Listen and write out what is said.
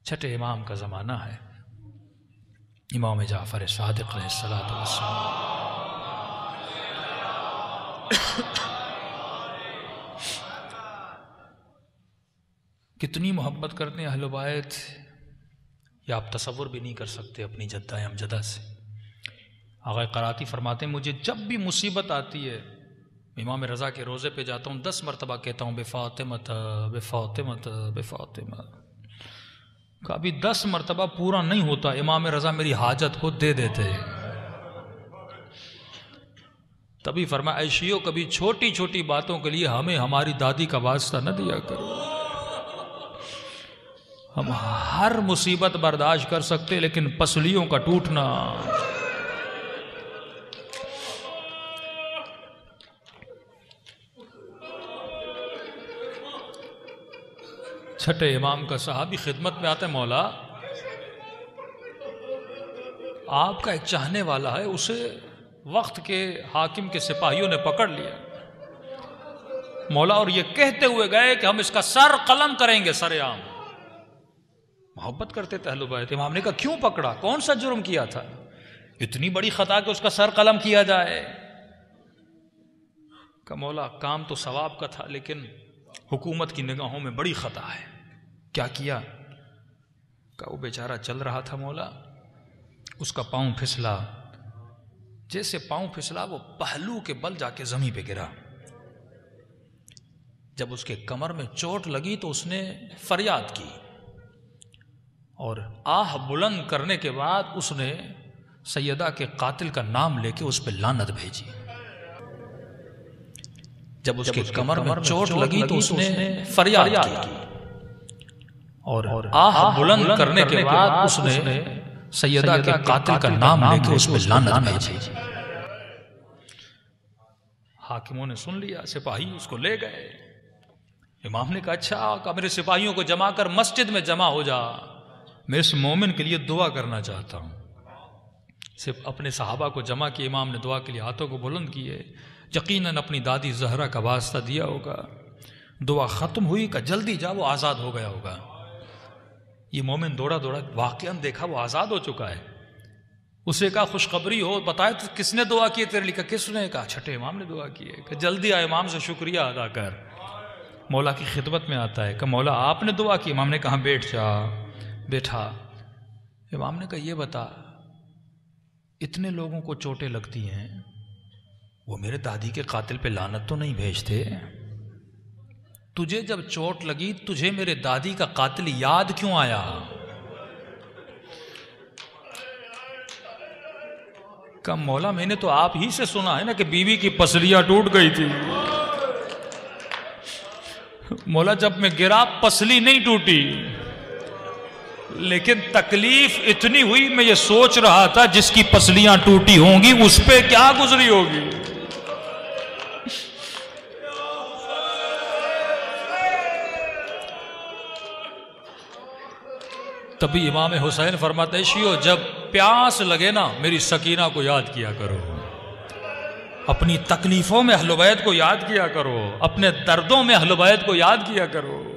छठे इमाम का ज़माना है, इमाम जाफ़र सादिक़ अलैहिस्सलातु वस्सलाम। कितनी मोहब्बत करते हैं अहले बैत, या आप तसव्वुर भी नहीं कर सकते अपनी जद्दा अमजदा से। आग़ा क़राती फरमाते हैं, मुझे जब भी मुसीबत आती है इमाम रज़ा के रोज़े पे जाता हूँ, 10 मरतबा कहता हूँ बेफ़ातिमत बेफ़ातिमत बेफ़ातिमत। कभी 10 मरतबा पूरा नहीं होता, इमाम रज़ा मेरी हाजत को दे देते हैं। तभी फरमाया, ऐशियो कभी छोटी छोटी बातों के लिए हमें हमारी दादी का वास्ता न दिया करो। हम हर मुसीबत बर्दाश्त कर सकते, लेकिन पसलियों का टूटना। छठे इमाम का सहाबी खिदमत में आता है, मौला आपका एक चाहने वाला है, उसे वक्त के हाकिम के सिपाहियों ने पकड़ लिया मौला, और ये कहते हुए गए कि हम इसका सर कलम करेंगे सरेआम। मोहब्बत करते थे अहले बैत। इमाम ने कहा क्यों पकड़ा, कौन सा जुर्म किया था, इतनी बड़ी खता कि उसका सर कलम किया जाए। कहा मौला काम तो सवाब का था, लेकिन हुकूमत की निगाहों में बड़ी खता है। क्या किया? कहा वो बेचारा चल रहा था मौला, उसका पांव फिसला, जैसे पांव फिसला वो पहलू के बल जाके जमीन पे गिरा। जब उसके कमर में चोट लगी तो उसने फरियाद की, और आह बुलंद करने के बाद उसने सैयदा के कातिल का नाम लेके उस पर लानत भेजी। जब उसके कमर में चोट लगी तो उसने फरियाद की, और आह बुलंद करने के बाद उसने सैयदा के कातिल का नाम लेके उस पर लानत भेजी। हाकिमों ने सुन लिया, सिपाही उसको ले गए। इमाम ने कहा अच्छा, मेरे सिपाहियों को जमा कर मस्जिद में जमा हो जा, मैं इस मोमिन के लिए दुआ करना चाहता हूँ। सिर्फ अपने सहाबा को जमा किए, इमाम ने दुआ के लिए हाथों को बुलंद किए। यकीनन अपनी दादी जहरा का वास्ता दिया होगा। दुआ ख़त्म हुई का जल्दी जा, वो आज़ाद हो गया होगा। ये मोमिन दौड़ा दौड़ा वाक़ियन देखा वो आज़ाद हो चुका है। उसे कहा खुशखबरी हो, बताए तो किसने दुआ की तेरे लिए? किसने? कहा छठे इमाम ने दुआ की है। कि जल्दी आ, इमाम से शुक्रिया अदा कर। मौला की खिदमत में आता है कि मौला आपने दुआ की। इमाम ने कहा बैठ जा। बैठा। इमाम ने कहा ये बता, इतने लोगों को चोटें लगती हैं, वो मेरे दादी के कातिल पे लानत तो नहीं भेजते? तुझे जब चोट लगी तुझे मेरे दादी का कातिल याद क्यों आया? कहा मौला मैंने तो आप ही से सुना है ना कि बीवी की पसलियां टूट गई थी। मौला जब मैं गिरा पसली नहीं टूटी, लेकिन तकलीफ इतनी हुई, मैं ये सोच रहा था जिसकी पसलियां टूटी होंगी उस पे क्या गुजरी होगी। तभी इमाम हुसैन फरमाते शियो, जब प्यास लगे ना मेरी सकीना को याद किया करो, अपनी तकलीफों में अहले बैत को याद किया करो, अपने दर्दों में अहले बैत को याद किया करो।